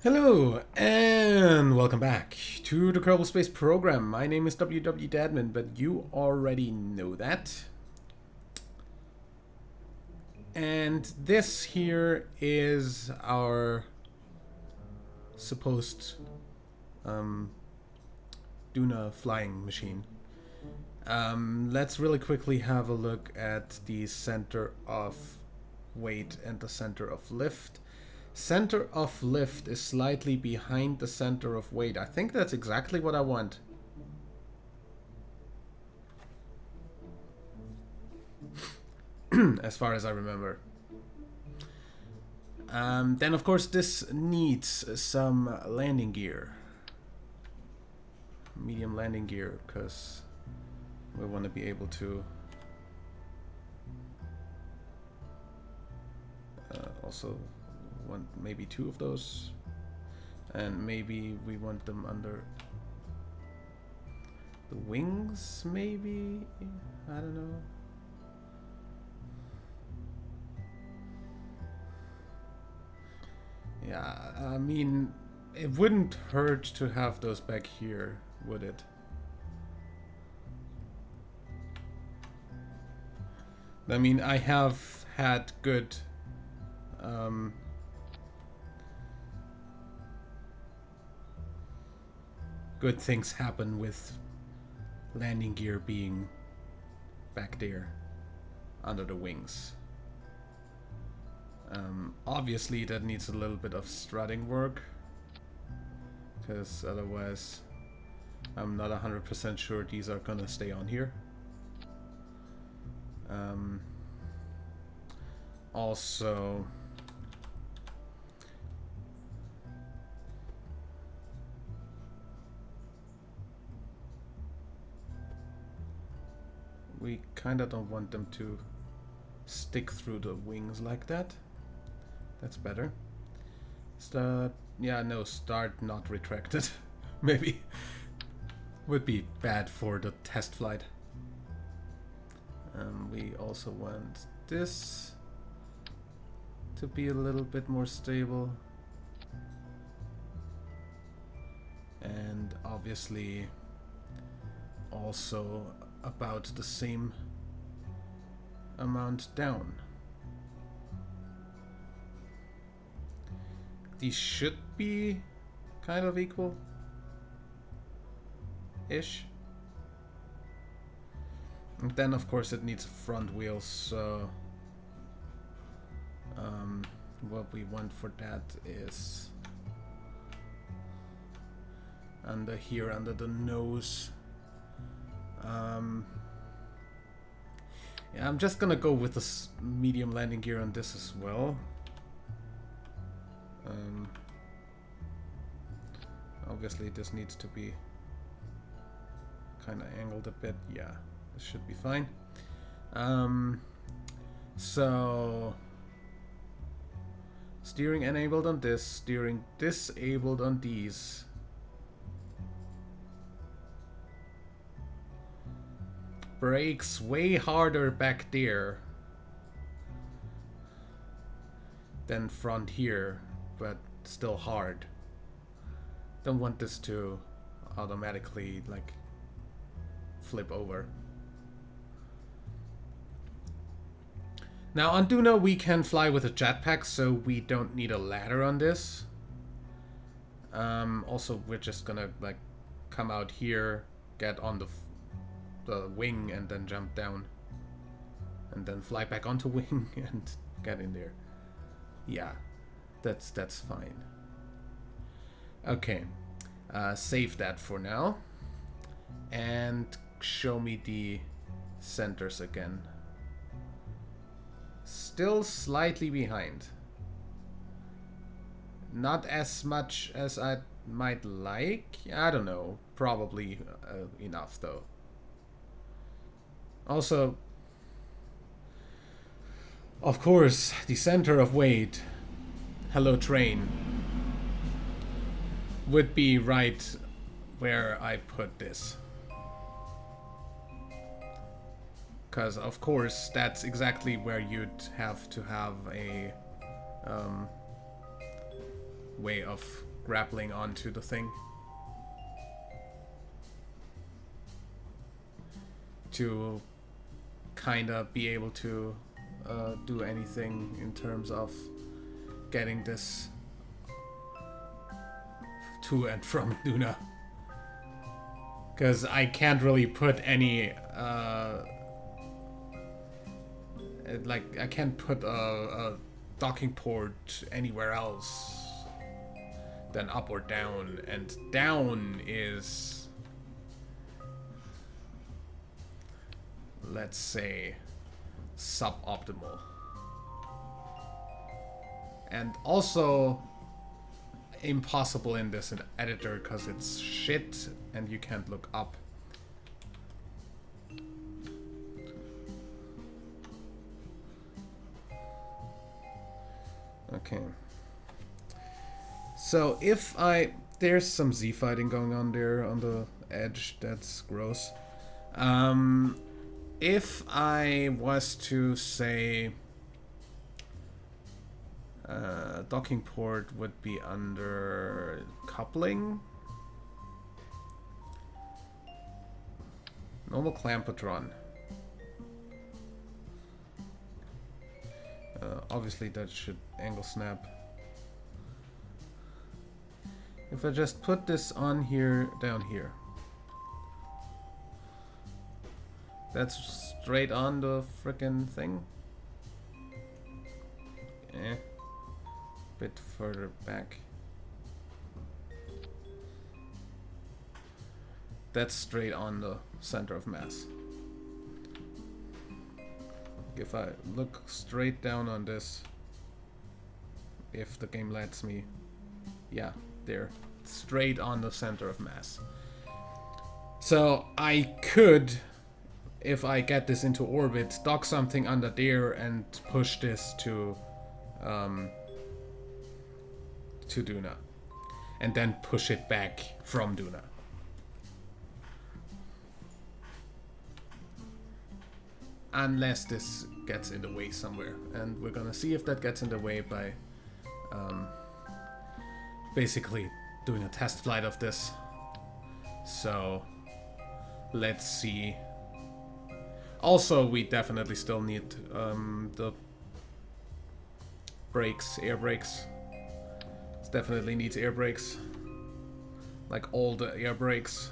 Hello, and welcome back to the Kerbal Space Program. My name is WW Dadman, but you already know that. And this here is our supposed Duna flying machine. Let's really quickly have a look at the center of weight and the center of lift. Center of lift is slightly behind the center of weight. I think that's exactly what I want. As far as I remember. Then of course this needs some landing gear. Medium landing gear, because we want to be able to also want maybe two of those, and maybe we want them under the wings, maybe? I don't know. Yeah, I mean, it wouldn't hurt to have those back here, would it? I mean, I have had good good things happen with landing gear being back there under the wings. Obviously that needs a little bit of strutting work, because otherwise I'm not 100% sure these are gonna stay on here. Also, we kinda don't want them to stick through the wings like that. That's better. Start, yeah, no, start not retracted. Maybe would be bad for the test flight. We also want this to be a little bit more stable, and obviously also about the same amount down. These should be kind of equal ish. And then of course it needs a front wheel, so what we want for that is under here, under the nose. Yeah, I'm just gonna go with the medium landing gear on this as well. Obviously this needs to be kind of angled a bit. Yeah, this should be fine. So steering enabled on this, steering disabled on these. Brakes way harder back there than front here, but still hard. Don't want this to automatically like flip over. Now on Duna we can fly with a jetpack, so we don't need a ladder on this. Also we're just gonna like come out here, get on the wing, and then jump down, and then fly back onto wing and get in there. Yeah, that's fine. Okay, save that for now, and show me the centers again. Still slightly behind. Not as much as I might like. I don't know. Probably enough though. Also, of course, the center of weight, hello train, would be right where I put this. Because of course that's exactly where you'd have to have a way of grappling onto the thing. To kind of be able to do anything in terms of getting this to and from Duna. Because I can't really put any like I can't put a docking port anywhere else than up or down, and down is, let's say, suboptimal. And also impossible in this editor because it's shit and you can't look up. Okay. So if there's some Z fighting going on there on the edge, that's gross. If I was to say docking port would be under coupling, normal clampotron. Obviously that should angle snap. If I just put this on here, down here, that's straight on the frickin' thing. Bit further back. That's straight on the center of mass. If I look straight down on this, if the game lets me, yeah, there, straight on the center of mass. So I could, if I get this into orbit, dock something under there and push this to Duna, and then push it back from Duna. Unless this gets in the way somewhere, and we're gonna see if that gets in the way by basically doing a test flight of this. So let's see. Also, we definitely still need the brakes, air brakes. It definitely needs air brakes, like all the air brakes.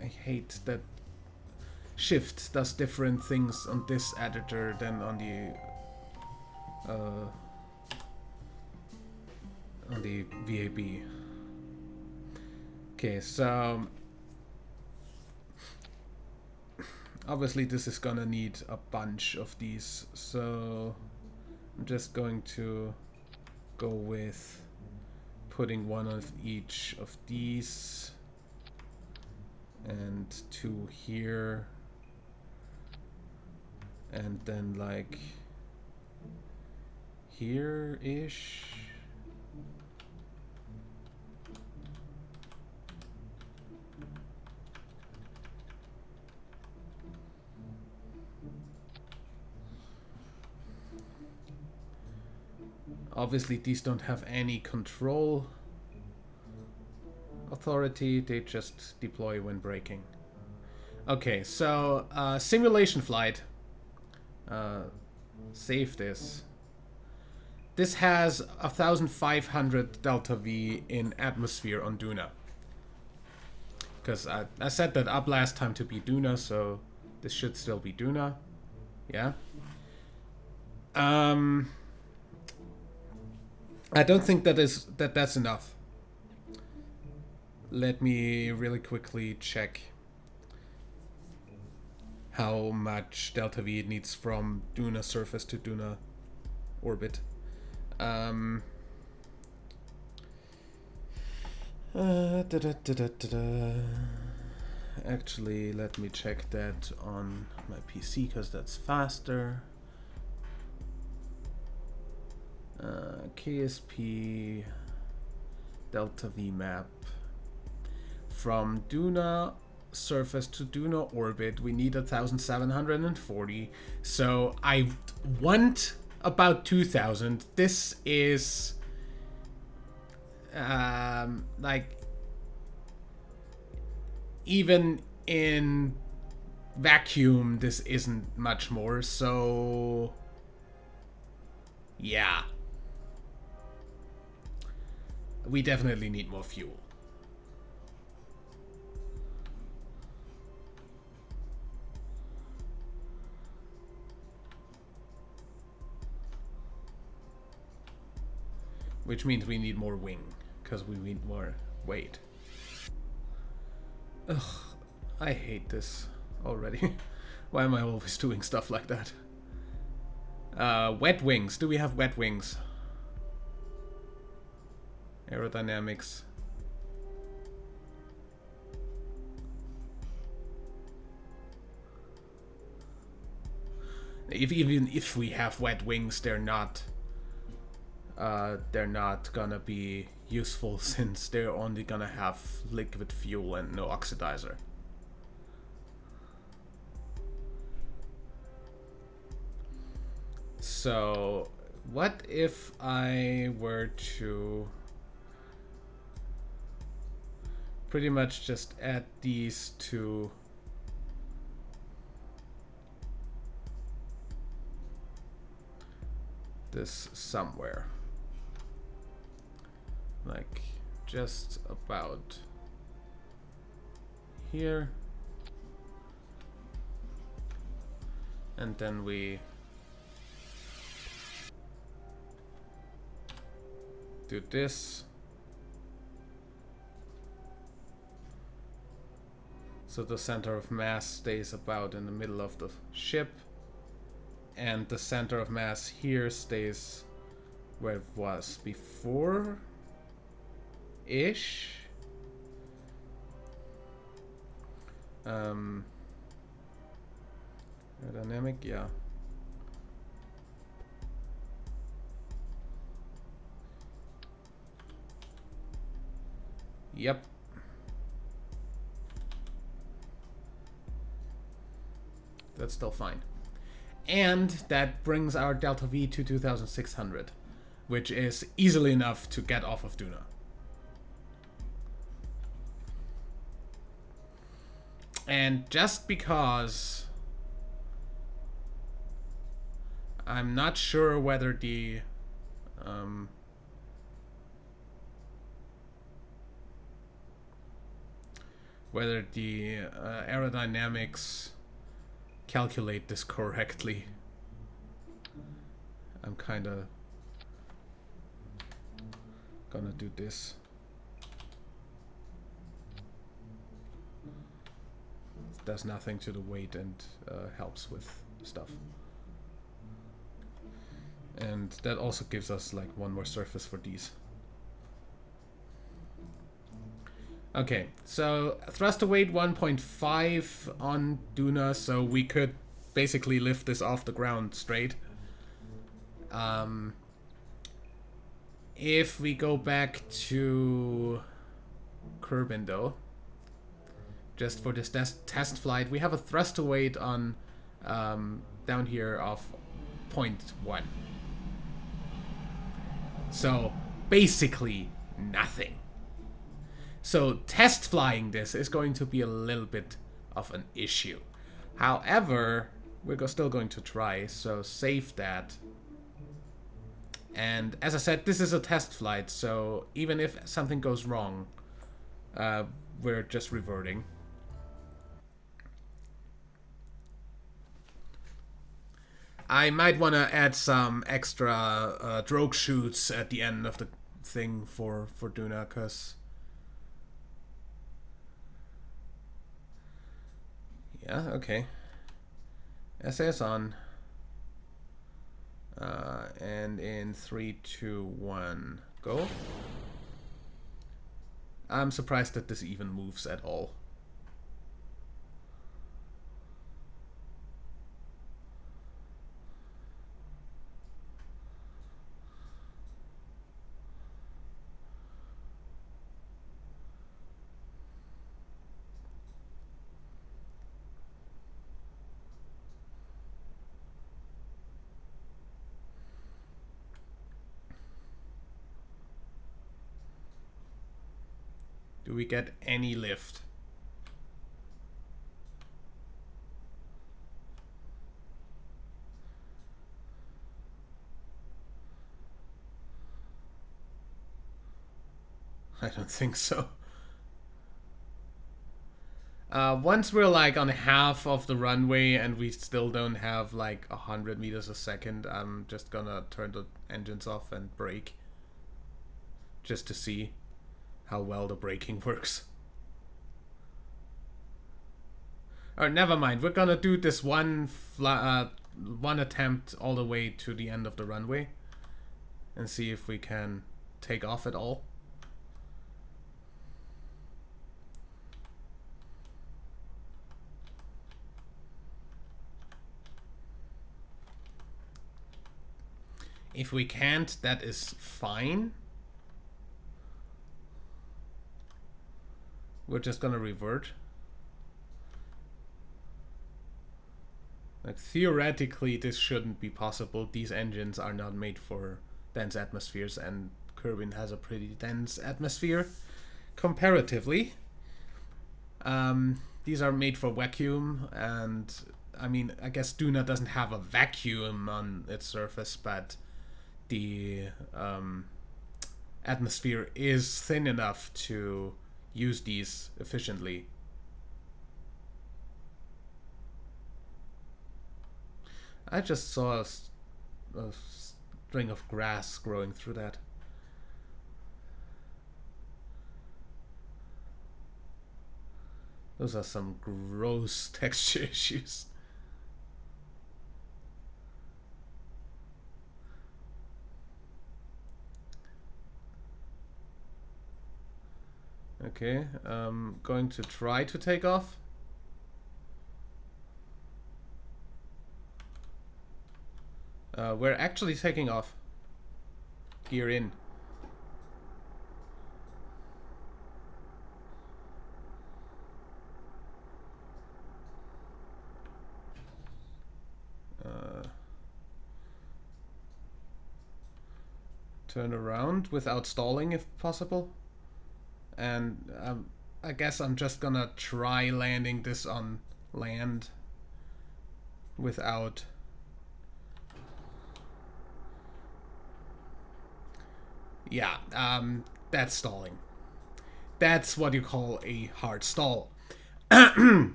I hate that Shift does different things on this editor than on the VAB. Okay, so obviously this is gonna need a bunch of these, so I'm just going to go with putting one of each of these and two here, and then like here-ish. Obviously these don't have any control authority, they just deploy when braking. Okay, so simulation flight. Save this. This has 1,500 delta V in atmosphere on Duna. Because I set that up last time to be Duna, so this should still be Duna. Yeah. I don't think that's enough. Let me really quickly check how much delta V it needs from Duna surface to Duna orbit. Actually, let me check that on my PC because that's faster. KSP delta V map from Duna surface to Duna orbit. We need 1,740. So I want about 2,000. This is Like, even in vacuum, this isn't much more, so yeah. We definitely need more fuel. Which means we need more wing, because we need more weight. Ugh, I hate this already. Why am I always doing stuff like that? Wet wings. Do we have wet wings? Aerodynamics. Even if we have wet wings, they're not gonna be useful since they're only gonna have liquid fuel and no oxidizer. So, what if I were to pretty much just add these to this somewhere? Like, just about here. And then we do this. So the center of mass stays about in the middle of the ship. And the center of mass here stays where it was before. Ish. Aerodynamic, yeah. Yep. That's still fine. And that brings our delta V to 2600, which is easily enough to get off of Duna. And just because I'm not sure whether the aerodynamics calculate this correctly, I'm kind of gonna do this. It does nothing to the weight and helps with stuff. And that also gives us like one more surface for these. Okay, so thrust to weight 1.5 on Duna, so we could basically lift this off the ground straight. If we go back to Kerbal though, just for this test flight, we have a thrust to weight on down here of 0.1. So basically nothing. So test flying this is going to be a little bit of an issue. However, we're still going to try, so save that. And as I said, this is a test flight, so even if something goes wrong, we're just reverting. I might want to add some extra drogue chutes at the end of the thing for Duna, because yeah, okay. SAS on. And in 3, 2, 1, go. I'm surprised that this even moves at all. Do we get any lift? I don't think so. Once we're like on half of the runway and we still don't have like 100 meters a second, I'm just gonna turn the engines off and brake. Just to see how well the braking works. Alright, never mind. We're gonna do this one attempt all the way to the end of the runway and see if we can take off at all. If we can't, that is fine. We're just gonna revert. Like, theoretically, this shouldn't be possible. These engines are not made for dense atmospheres, and Kerbal has a pretty dense atmosphere comparatively. These are made for vacuum, and I mean, I guess Duna doesn't have a vacuum on its surface, but the atmosphere is thin enough to use these efficiently. I just saw a string of grass growing through that. Those are some gross texture issues. Okay, going to try to take off. We're actually taking off. Gear in. Turn around without stalling if possible. And I guess I'm just gonna try landing this on land without... Yeah, that's stalling. That's what you call a hard stall.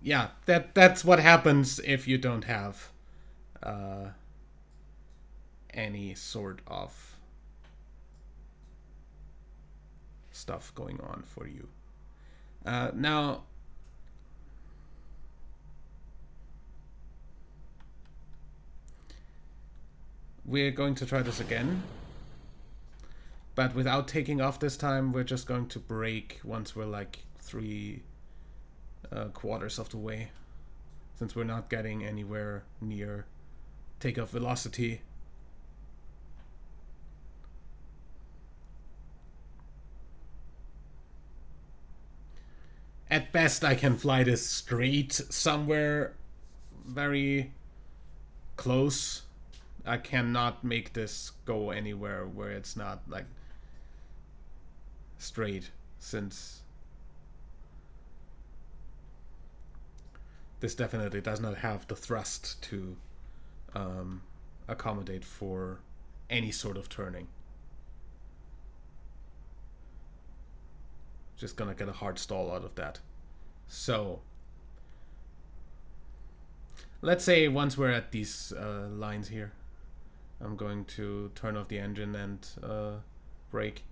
Yeah, that's what happens if you don't have any sort of stuff going on for you. Now, we're going to try this again. But without taking off this time, we're just going to brake once we're like 3/4 of the way. Since we're not getting anywhere near takeoff velocity. At best, I can fly this straight somewhere very close. I cannot make this go anywhere where it's not like straight, since this definitely does not have the thrust to accommodate for any sort of turning. Just gonna get a hard stall out of that. So let's say once we're at these lines here, I'm going to turn off the engine and brake.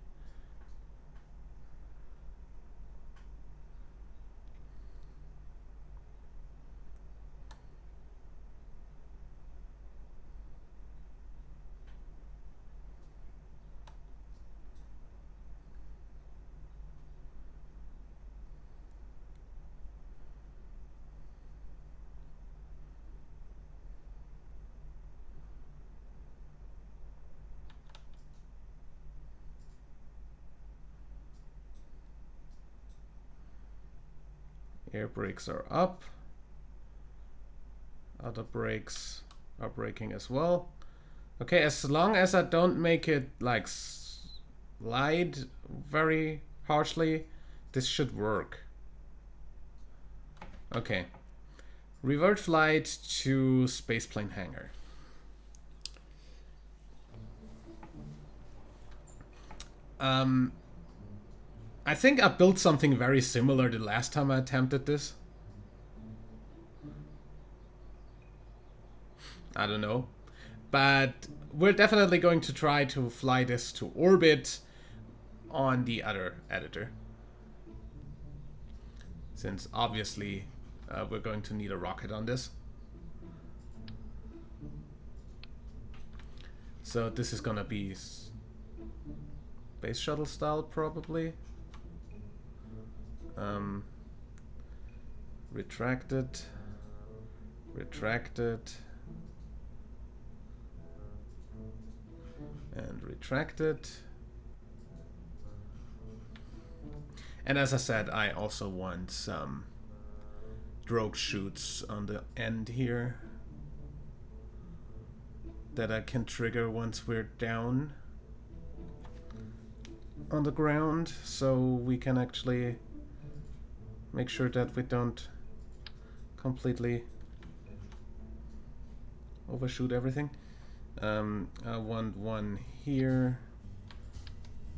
Air brakes are up. Other brakes are braking as well. Okay, as long as I don't make it like slide very harshly, This should work. Okay. Revert flight to spaceplane hangar. I think I built something very similar the last time I attempted this. I don't know. But we're definitely going to try to fly this to orbit on the other editor. Since obviously we're going to need a rocket on this. So this is gonna be space shuttle style probably. Retracted. Retracted. And retracted. And as I said, I also want some drogue chutes on the end here that I can trigger once we're down on the ground, so we can actually make sure that we don't completely overshoot everything. I want one here,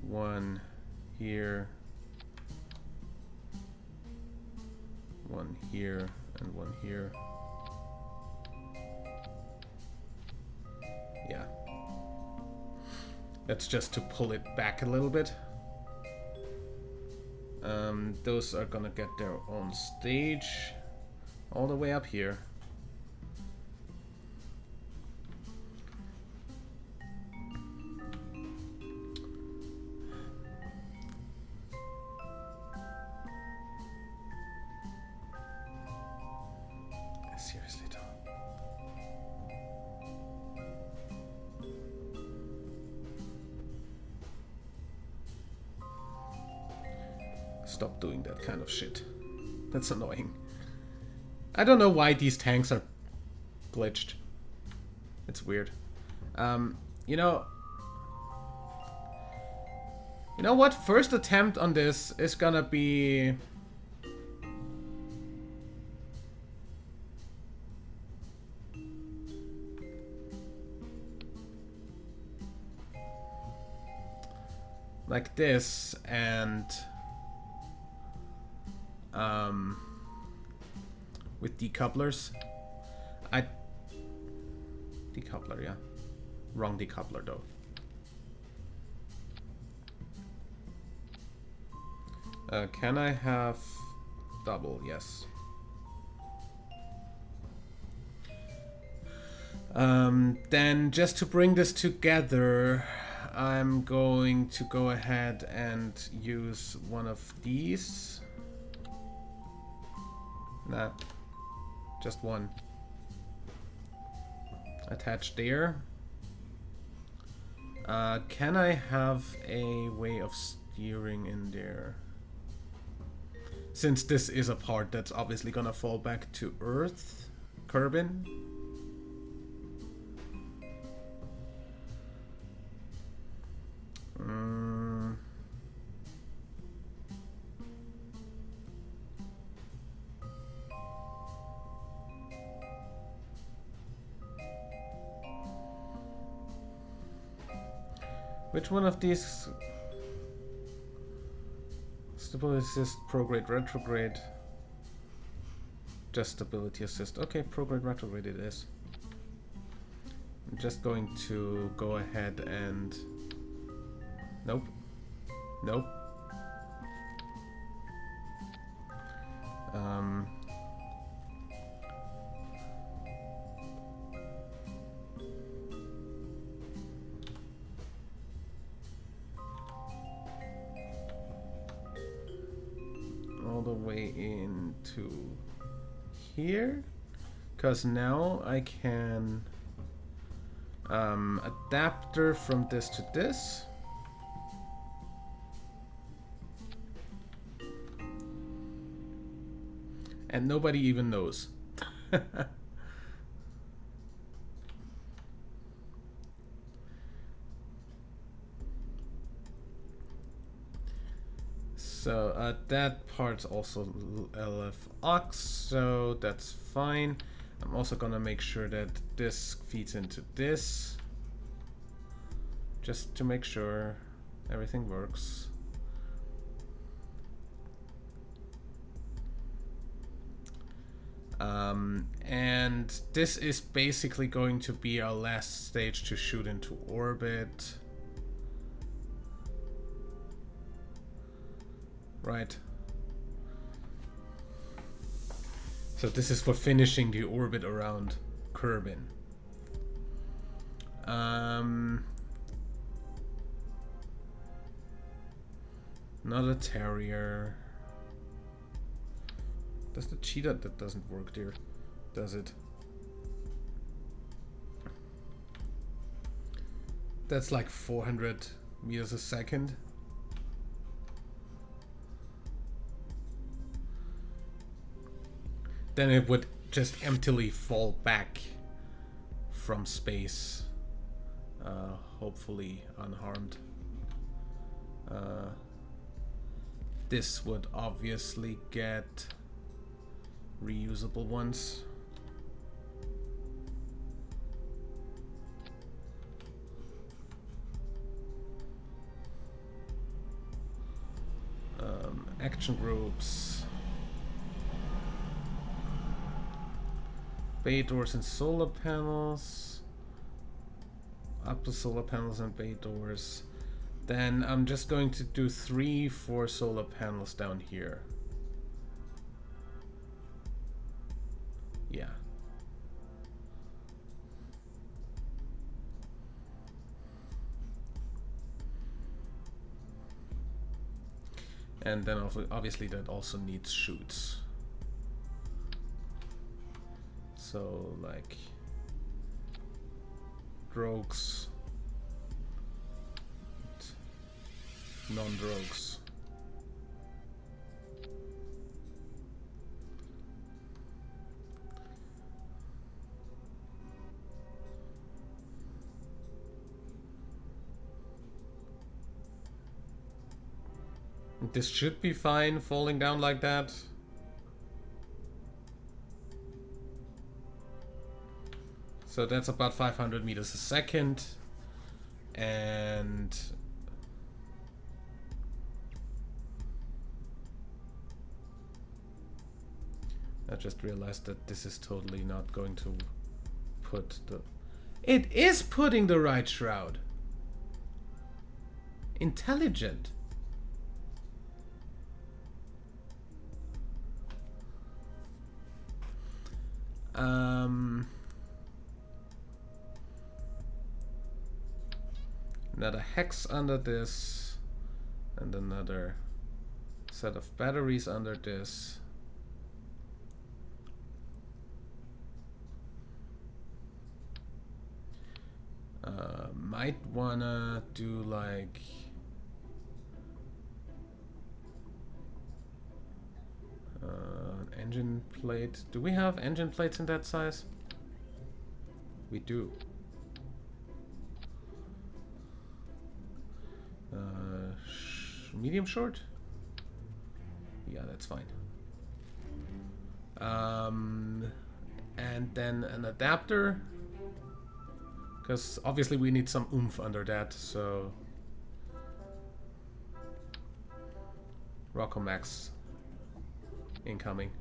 one here, one here, and one here. Yeah. That's just to pull it back a little bit. Those are gonna get their own stage all the way up here. Seriously, Tom. Stop doing that kind of shit. That's annoying. I don't know why these tanks are glitched. It's weird. You know what? First attempt on this is gonna be like this, and with decouplers. Decoupler, yeah. Wrong decoupler though. Can I have double? Yes. Then just to bring this together, I'm going to go ahead and use one of these. Nah, just one. Attached there. Can I have a way of steering in there? Since this is a part that's obviously gonna fall back to Earth, Kerbin. Which one of these? Stability assist, prograde, retrograde. Just stability assist. Okay, prograde, retrograde it is. I'm just going to go ahead and... Nope. Nope. All the way into here, because now I can adapter from this to this. And nobody even knows. So that part's also LF ox, so that's fine. I'm also gonna make sure that this feeds into this, just to make sure everything works. And this is basically going to be our last stage to shoot into orbit. Right. So this is for finishing the orbit around Kerbin. Not a Terrier. Does the cheetah? That doesn't work there, does it? That's like 400 meters a second. Then it would just emptily fall back from space, hopefully unharmed. This would obviously get reusable ones. Action groups. Bay doors and solar panels. Up to solar panels and bay doors. Then I'm just going to do 3 4 solar panels down here. Yeah. And then obviously that also needs chutes. So like drogues, non-drogues. This should be fine falling down like that. So that's about 500 meters a second. And I just realized that this is totally not going to put the... It is putting the right shroud. Intelligent. Another hex under this, and another set of batteries under this. Might wanna do like engine plate. Do we have engine plates in that size? We do. Medium short? Yeah, that's fine. And then an adapter, because obviously we need some oomph under that, so Rockomax incoming.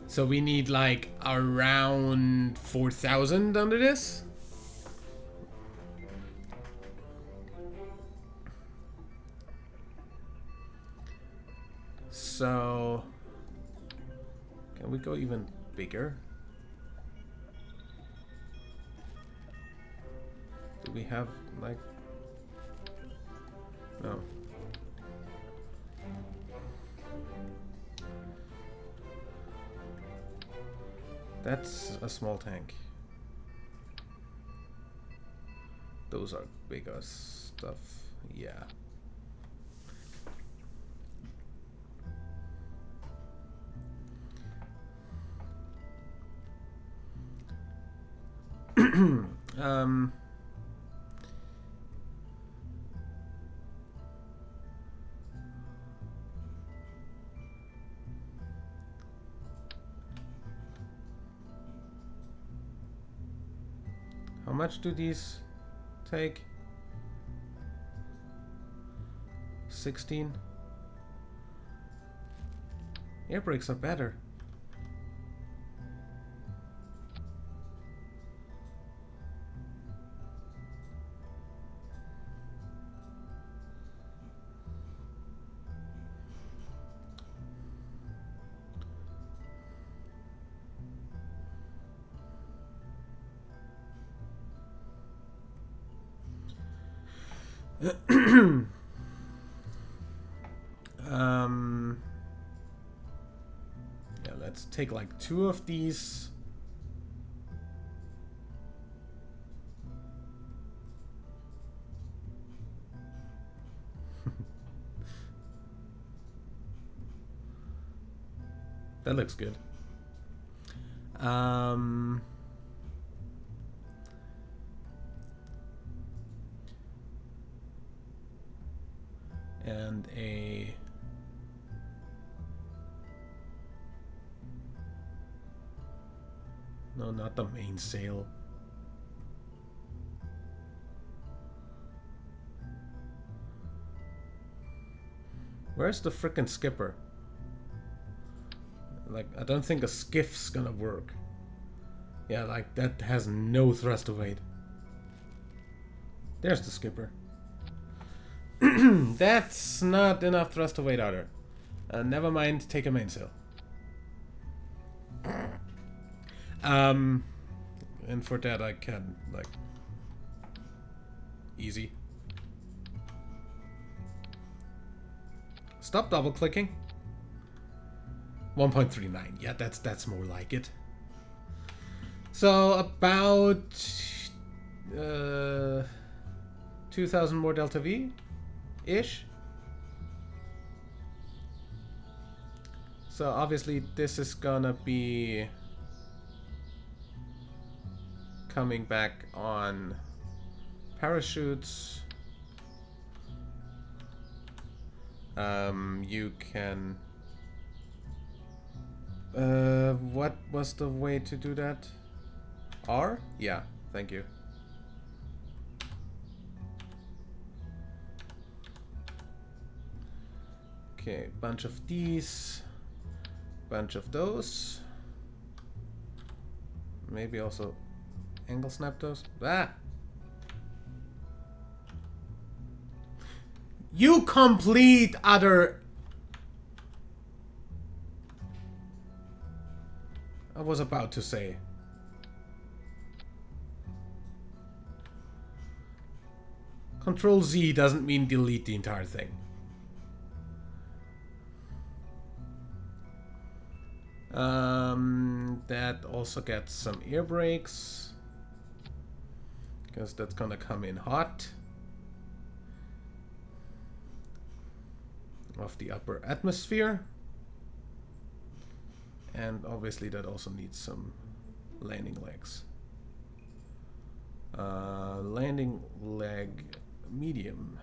So we need like around 4,000 under this. So can we go even bigger? Do we have like... No. That's a small tank. Those are bigger stuff. Yeah. much do these take? 16. Air brakes are better. Yeah, let's take like 2 of these. That looks good. And a no, not the mainsail. Where's the frickin' skipper? Like, I don't think a skiff's gonna work. Yeah, like, that has no thrust to weight. There's the skipper. That's not enough thrust to weight either. Never mind, take a mainsail. And for that I can, like, easy. Stop double clicking. 1.39. Yeah, that's more like it. So about 2,000 more delta V ish. So obviously this is gonna be coming back on parachutes. You can what was the way to do that? R? Yeah, thank you. Okay, bunch of these, bunch of those. Maybe also angle snap those. Ah! You complete other... I was about to say. Control Z doesn't mean delete the entire thing. That also gets some air brakes, because that's gonna come in hot of the upper atmosphere, and obviously that also needs some landing legs. Landing leg medium.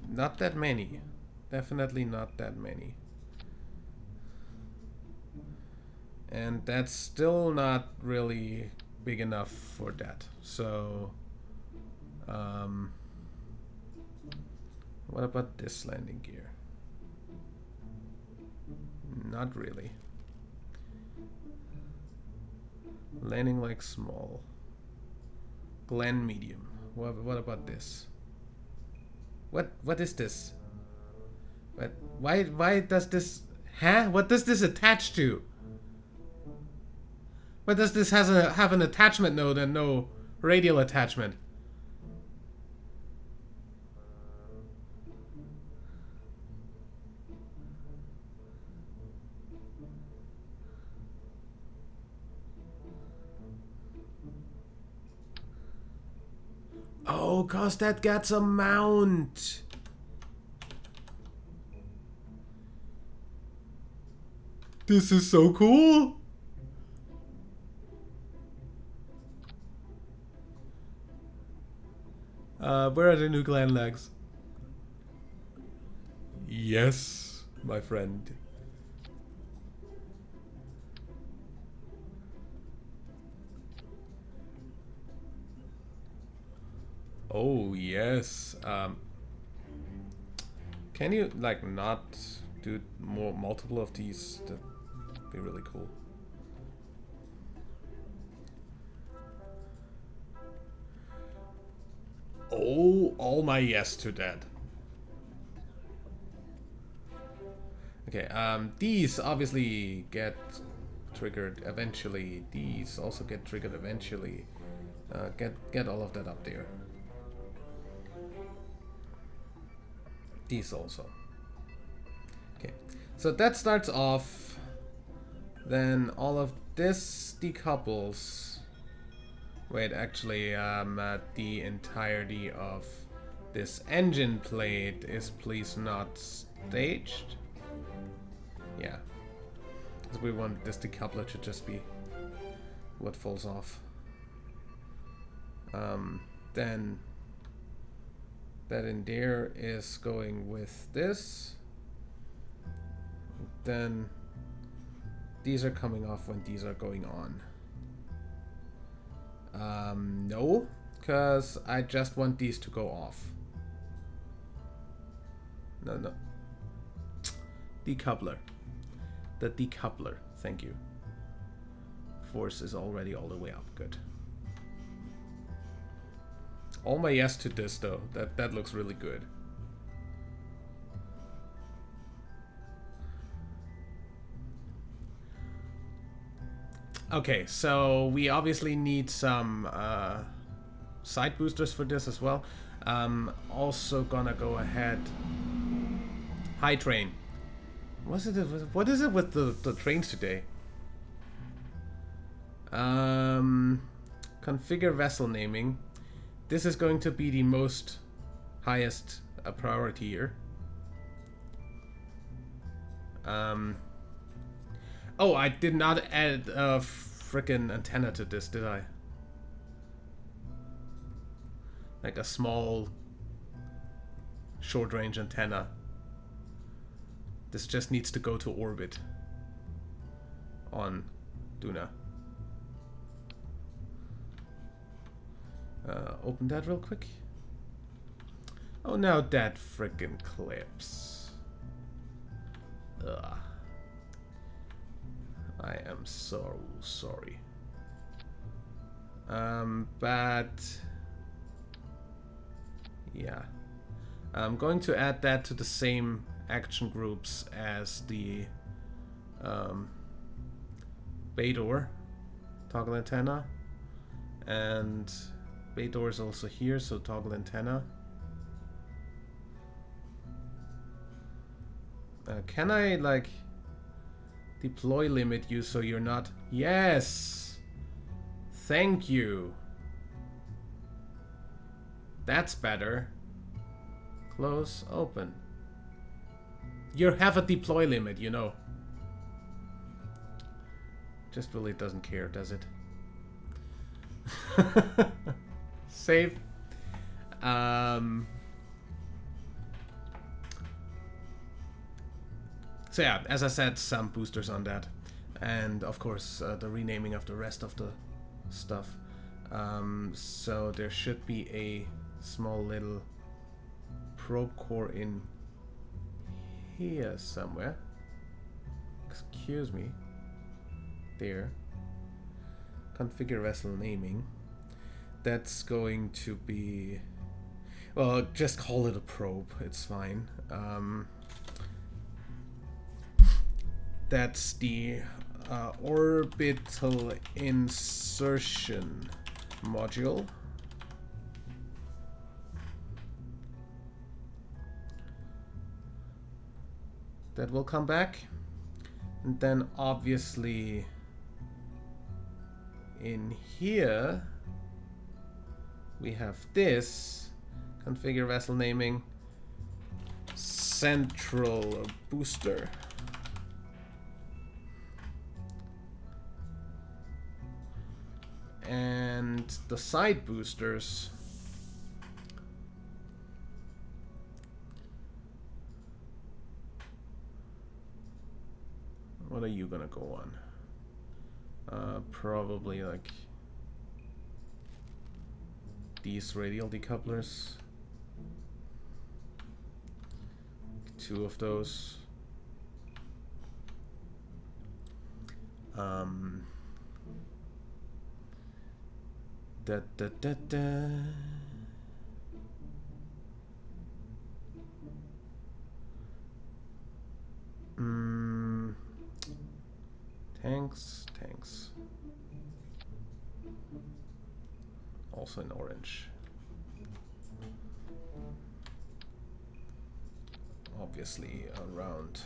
Not that many. Definitely not that many. And that's still not really big enough for that. So, what about this landing gear? Not really. Landing leg small. Glen medium. What about this? What is this? Why does this? Huh? What does this attach to? Why does this have an attachment node and no radial attachment? Oh, cause that gets a mount. This is so cool. Where are the new gland legs? Yes, my friend. Oh yes. Can you like not do multiple of these? That'd be really cool. Oh, all my yes to that. Okay, these obviously get triggered eventually. These also get triggered eventually. Get all of that up there. These also. Okay, so that starts off. Then all of this decouples. Wait, actually, the entirety of this engine plate is please not staged. Yeah, because we want this decoupler to just be what falls off. Then that in there is going with this. Then these are coming off when these are going on. No, because I just want these to go off. No. Decoupler. The decoupler. Thank you. Force is already all the way up. Good. All my yes to this though. That looks really good. Okay, so we obviously need some side boosters for this as well. Also gonna go ahead. High train. What is it with the trains today? Configure vessel naming. This is going to be the most highest priority here. Oh, I did not add a frickin' antenna to this, did I? Like a small short-range antenna. This just needs to go to orbit on Duna. Open that real quick. Oh, now that frickin' clips. Ugh. I am so sorry. But yeah, I'm going to add that to the same action groups as the bay door toggle antenna, and bay door is also here, so toggle antenna. Can I like deploy limit you so you're not... Yes! Thank you. That's better. Close, open. You have a deploy limit, you know. Just really doesn't care, does it? Save. So yeah, as I said, some boosters on that. And of course, the renaming of the rest of the stuff. So there should be a small little probe core in here somewhere. Excuse me. There. Configure vessel naming. That's going to be... Well, just call it a probe. It's fine. That's the orbital insertion module. That will come back. And then obviously in here we have this configure vessel naming central booster. And the side boosters what are you gonna go on? Probably like these radial decouplers. 2 of those. Da da da da. Tanks. Also in orange. Obviously around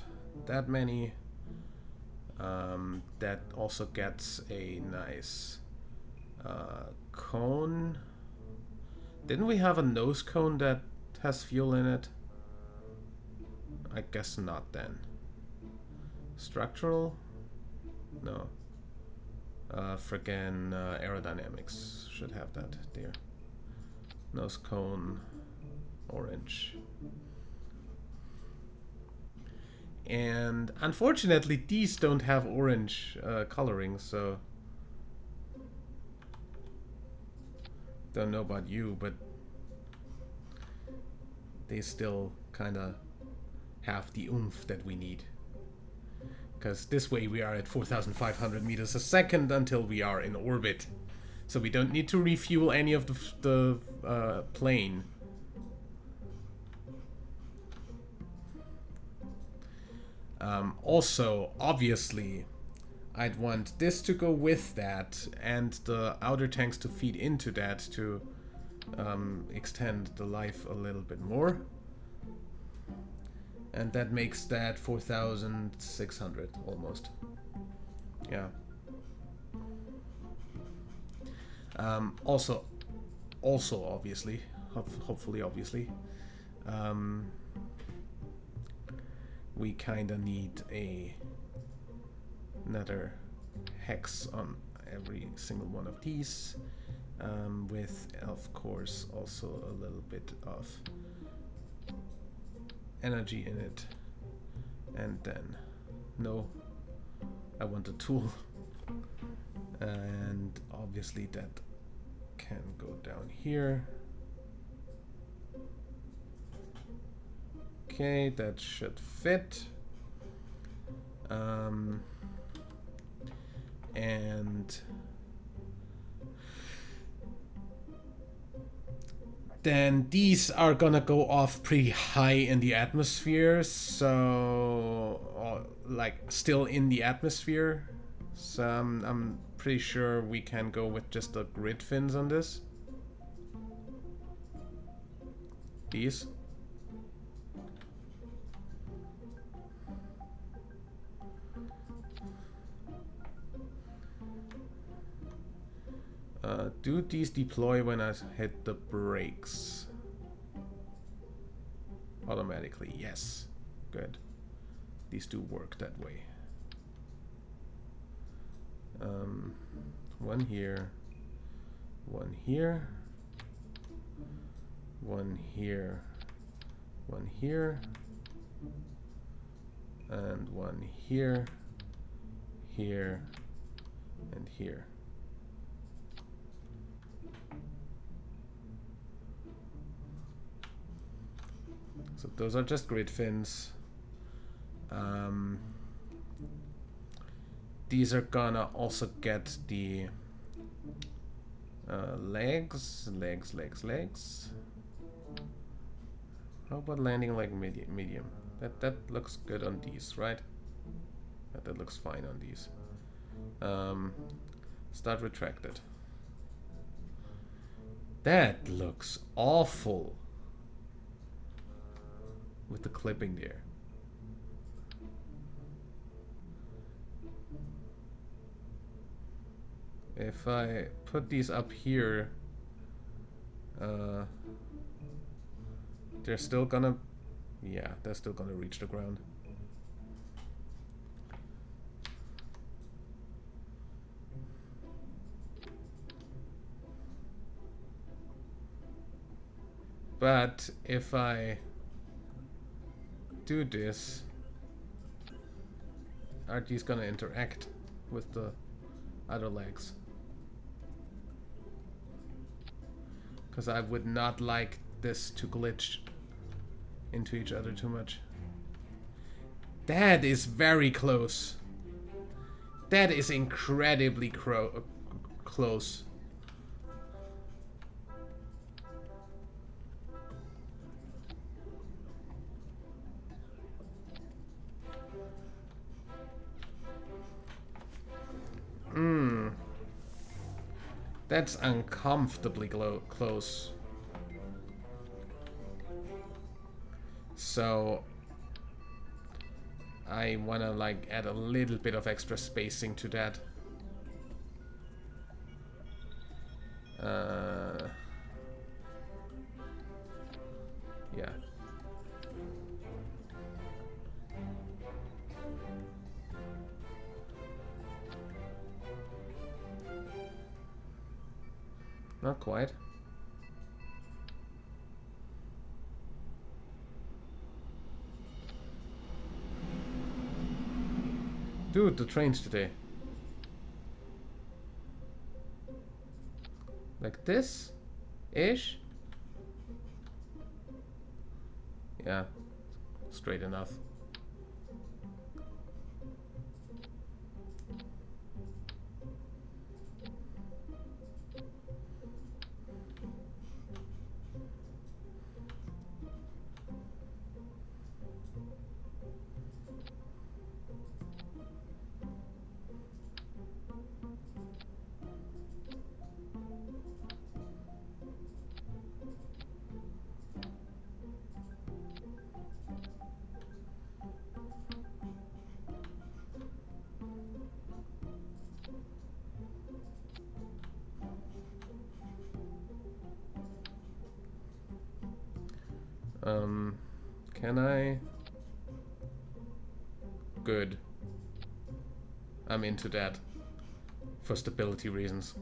that many. That also gets a nice cone. Didn't we have a nose cone that has fuel in it? I guess not then. Structural? No. Friggin' aerodynamics should have that there. Nose cone, orange. And unfortunately these don't have orange coloring, so don't know about you, but they still kinda have the oomph that we need. Because this way we are at 4,500 meters a second until we are in orbit. So we don't need to refuel any of the plane. Also, obviously, I'd want this to go with that and the outer tanks to feed into that to extend the life a little bit more. And that makes that 4,600 almost. Yeah. Also obviously, hopefully obviously, we kinda need another hex on every single one of these, with of course also a little bit of energy in it. And then no, I want a tool. And obviously that can go down here. Okay, that should fit. And then these are gonna go off pretty high in the atmosphere, so like still in the atmosphere. So I'm pretty sure we can go with just the grid fins on this. These. Do these deploy when I hit the brakes? Automatically, yes. Good. These do work that way. One here. One here. One here. One here. And one here. Here. And here. So those are just grid fins. These are gonna also get the legs. How about landing like medium? That looks good on these, right? That looks fine on these. Start retracted. That looks awful with the clipping there. If I put these up here, they're still gonna, yeah, they're still gonna reach the ground. But if I do this, are these gonna interact with the other legs? Because I would not like this to glitch into each other too much. That is very close. That is incredibly close. That's uncomfortably close. So I wanna like add a little bit of extra spacing to that. Yeah. Not quite. Dude, the trains today. Like this? Ish? Yeah. Straight enough. Can I? Good. I'm into that. For stability reasons.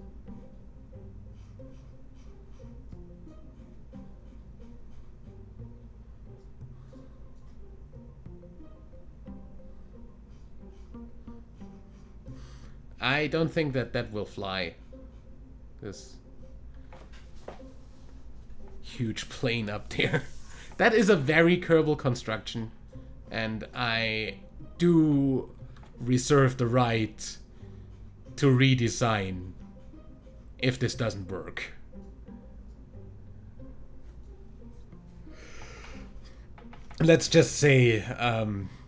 I don't think that will fly. This huge plane up there. That is a very Kerbal construction, and I do reserve the right to redesign if this doesn't work. Let's just say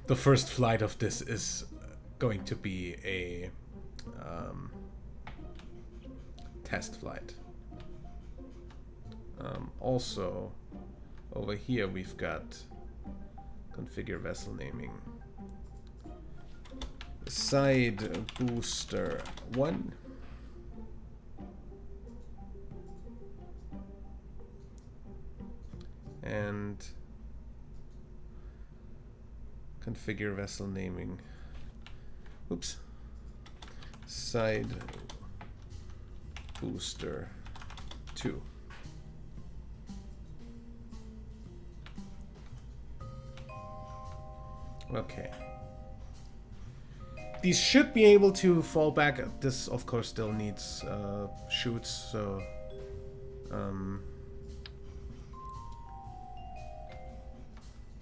the first flight of this is going to be a test flight. Also, over here we've got configure vessel naming. Side booster 1. And configure vessel naming. Oops. Side booster 2. Okay. These should be able to fall back. This, of course, still needs chutes, so...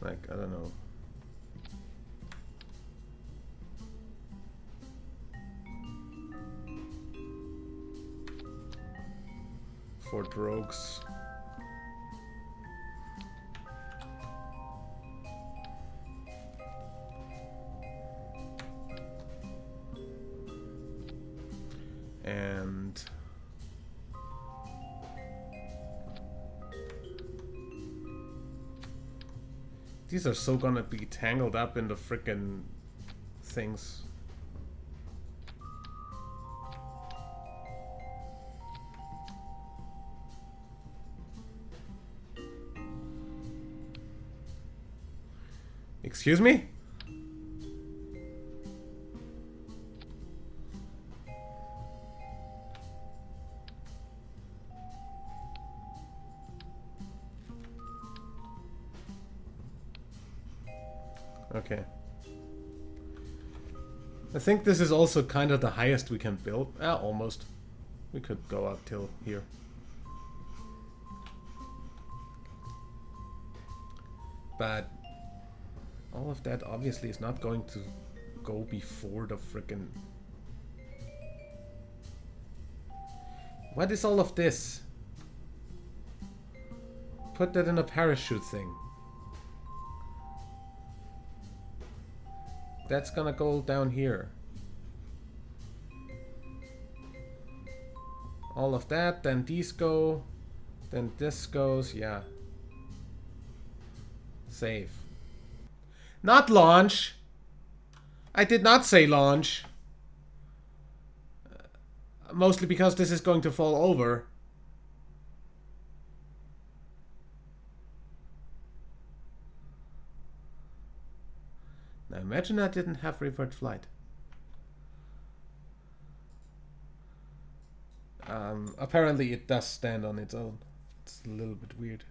like, I don't know. For drogues. And these are so gonna be tangled up in the frickin' things. Excuse me? Okay. I think this is also kind of the highest we can build. Almost. We could go up till here. But all of that obviously is not going to go before the frickin'... What is all of this? Put that in a parachute thing. That's gonna go down here. All of that, then these go, then this goes, yeah. Save. Not launch! I did not say launch. Mostly because this is going to fall over. Now imagine I didn't have revert flight. Apparently it does stand on its own. It's a little bit weird.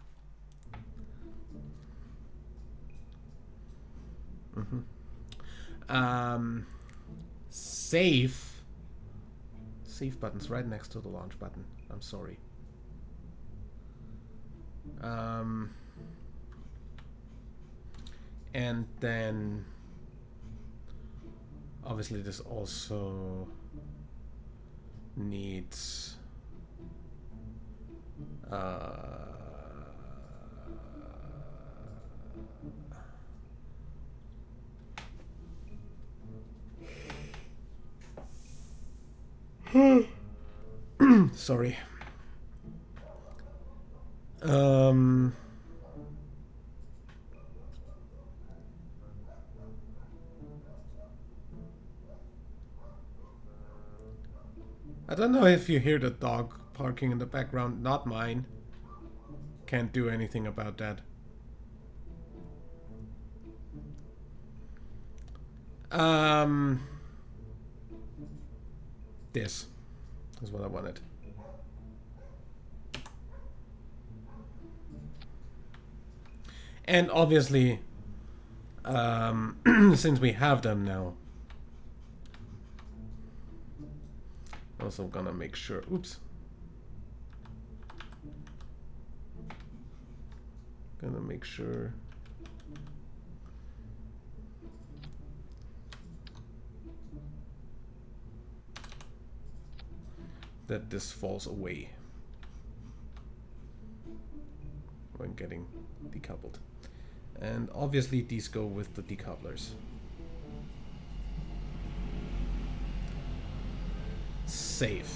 Save. Save button's right next to the launch button. I'm sorry. And then obviously this also needs sorry. I don't know if you hear the dog barking in the background, not mine. Can't do anything about that. This is what I wanted. And obviously, since we have them now, also gonna make sure, oops. Gonna make sure that this falls away when getting decoupled. And obviously these go with the decouplers. Save.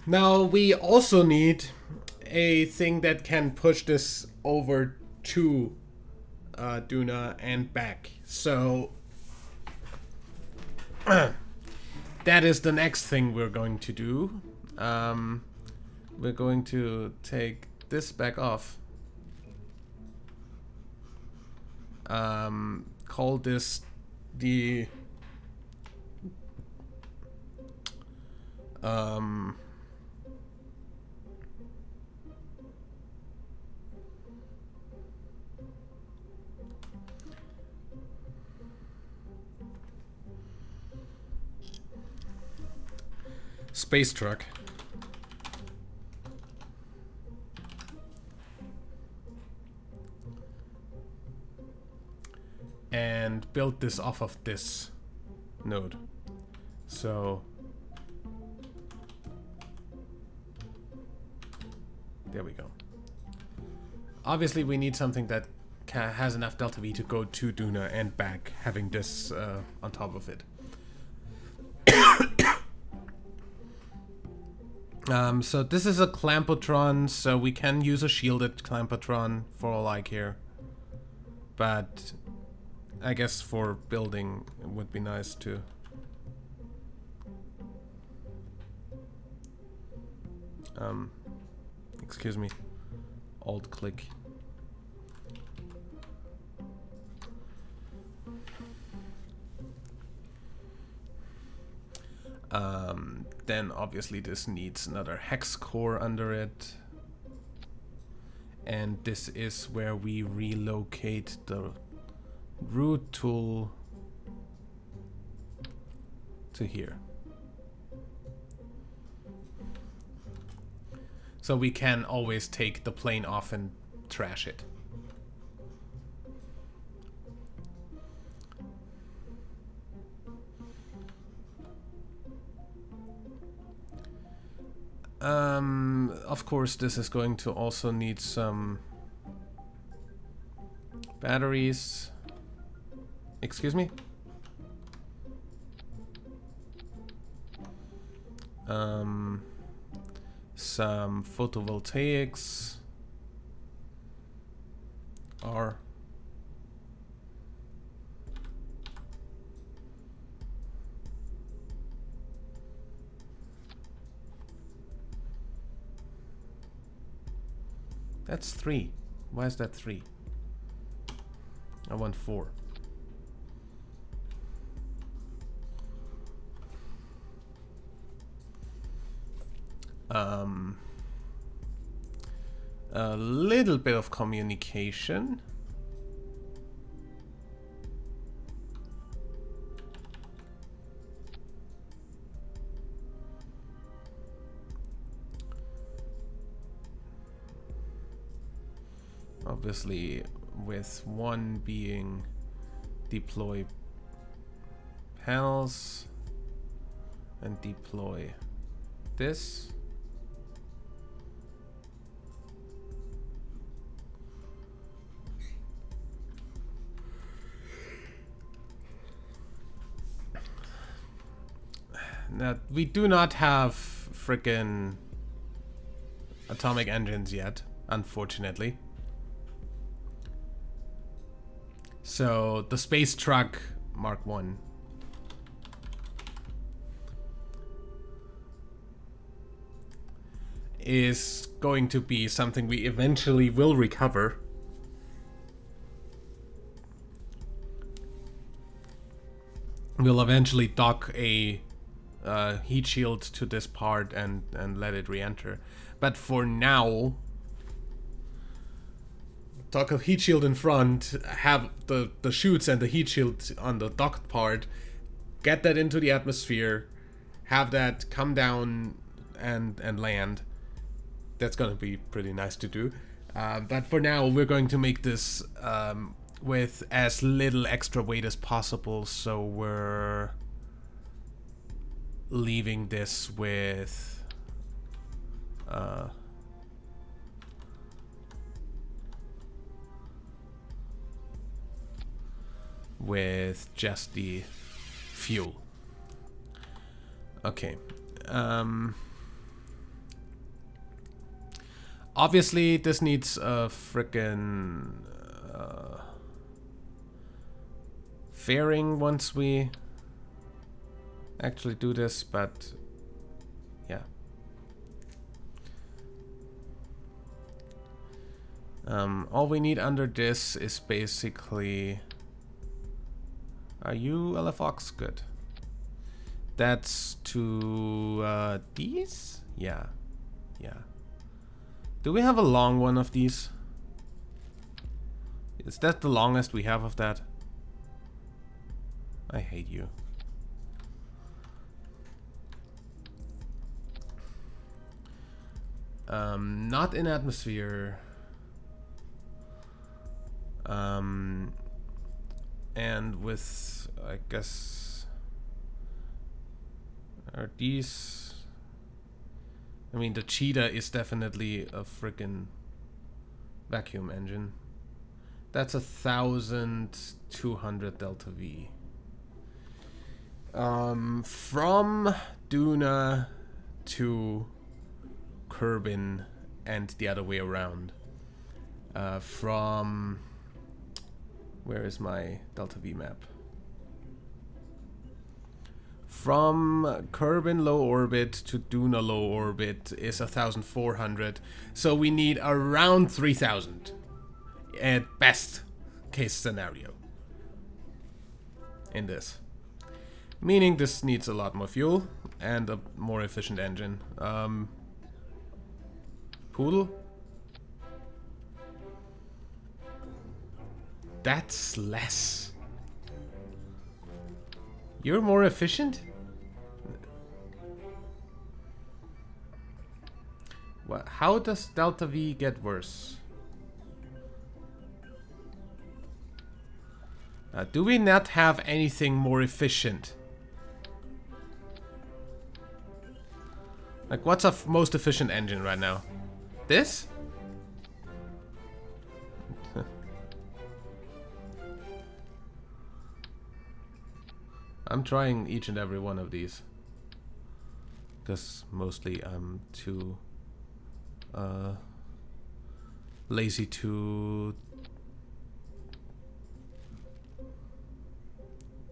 Now we also need a thing that can push this over to Duna and back. So that is the next thing we're going to do. We're going to take this back off. Call this the space truck. And build this off of this node. So there we go. Obviously we need something that has enough delta V to go to Duna and back, having this on top of it. So this is a Clampotron, so we can use a shielded Clampotron for all I care. But I guess for building it would be nice to excuse me, alt click. Then obviously this needs another hex core under it. And this is where we relocate the root tool to here. So we can always take the plane off and trash it. Of course, this is going to also need some batteries. Excuse me? Some photovoltaics. Or that's 3. Why is that 3? I want 4. A little bit of communication. Obviously, with one being deploy panels and deploy this. Now, we do not have frickin' atomic engines yet, unfortunately. So the space truck Mark 1 is going to be something we eventually will recover. We'll eventually dock a heat shield to this part and let it re-enter. But for now, dock a heat shield in front, have the chutes and the heat shield on the docked part, get that into the atmosphere, have that come down and land. That's gonna be pretty nice to do. But for now, we're going to make this with as little extra weight as possible, so we're leaving this with just the fuel. Okay. Obviously, this needs a frickin' fairing once we actually do this, but yeah. All we need under this is basically... Are you LFOX? Good. That's to these? Yeah. Yeah. Do we have a long one of these? Is that the longest we have of that? I hate you. Not in atmosphere. And with, I guess, are these... I mean, the Cheetah is definitely a frickin' vacuum engine. That's 1,200 delta V. From Duna to Kerbin and the other way around. From... Where is my delta V map? From Kerbin low orbit to Duna low orbit is 1,400. So we need around 3,000 at best case scenario in this. Meaning this needs a lot more fuel and a more efficient engine. Poodle? That's less. You're more efficient? What? How does Delta V get worse? Do we not have anything more efficient? Like, what's our most efficient engine right now? This? I'm trying each and every one of these. Because mostly I'm too lazy to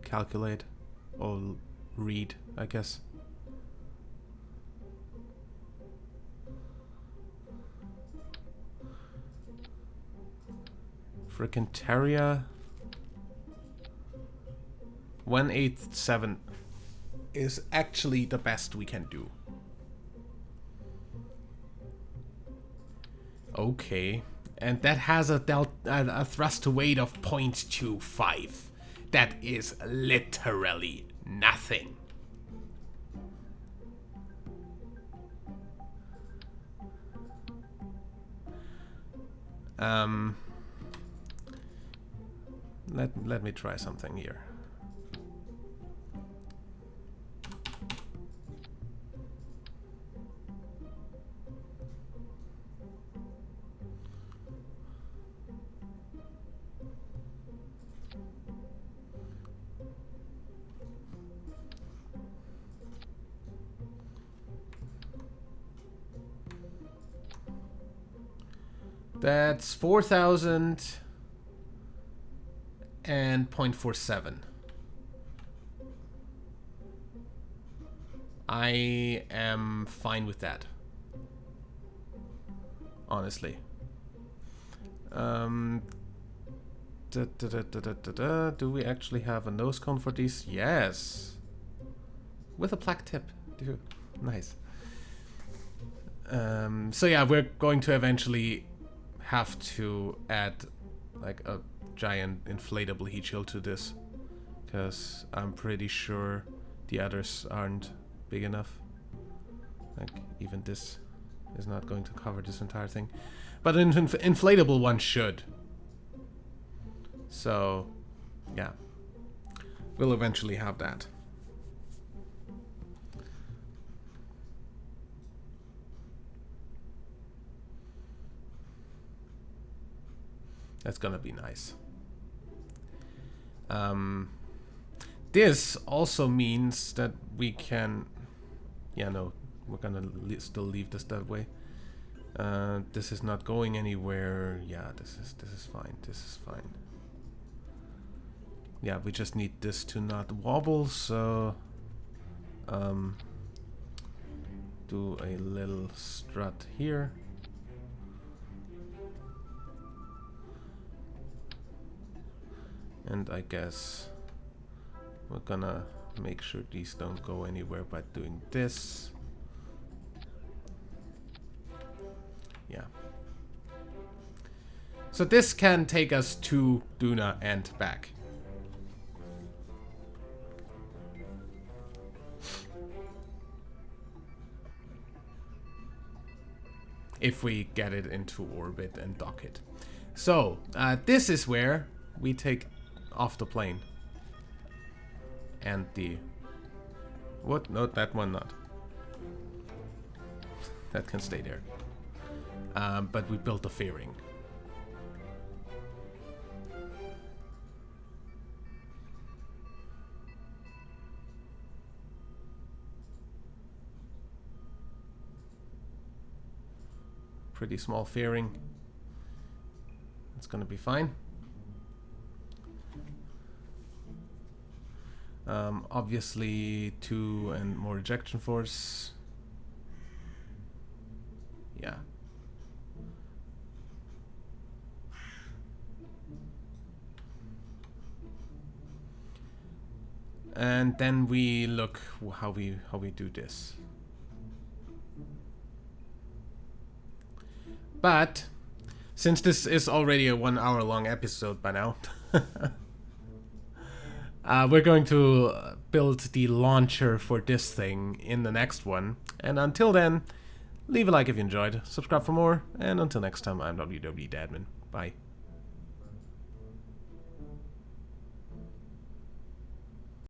calculate or read, I guess. Frickin' Terrier. 187 is actually the best we can do. Okay, and that has a thrust to weight of 0.25. That is literally nothing. Let me try something here. That's 4,000 and 0.47. I am fine with that. Honestly. Do we actually have a nose cone for these? Yes. With a black tip. Dude, nice. So yeah, we're going to eventually have to add like a giant inflatable heat shield to this, because I'm pretty sure the others aren't big enough. Like, even this is not going to cover this entire thing, but an inflatable one should. So yeah, we'll eventually have that. That's gonna be nice. This also means that we can... Yeah, no, we're gonna still leave this that way. This is not going anywhere. Yeah, this is fine. This is fine. Yeah, we just need this to not wobble, so... do a little strut here. And I guess we're gonna make sure these don't go anywhere by doing this. Yeah. So this can take us to Duna and back. If we get it into orbit and dock it. So, this is where we take off the plane. And the... What? No, that one not. That can stay there. But we built a fairing. Pretty small fairing. It's gonna be fine. Obviously 2 and more ejection force. Yeah. And then we look how we do this. But since this is already a 1 hour long episode by now, we're going to build the launcher for this thing in the next one. And until then, Leave a like if you enjoyed, subscribe for more, and until next time, I'm WW Dadman. Bye.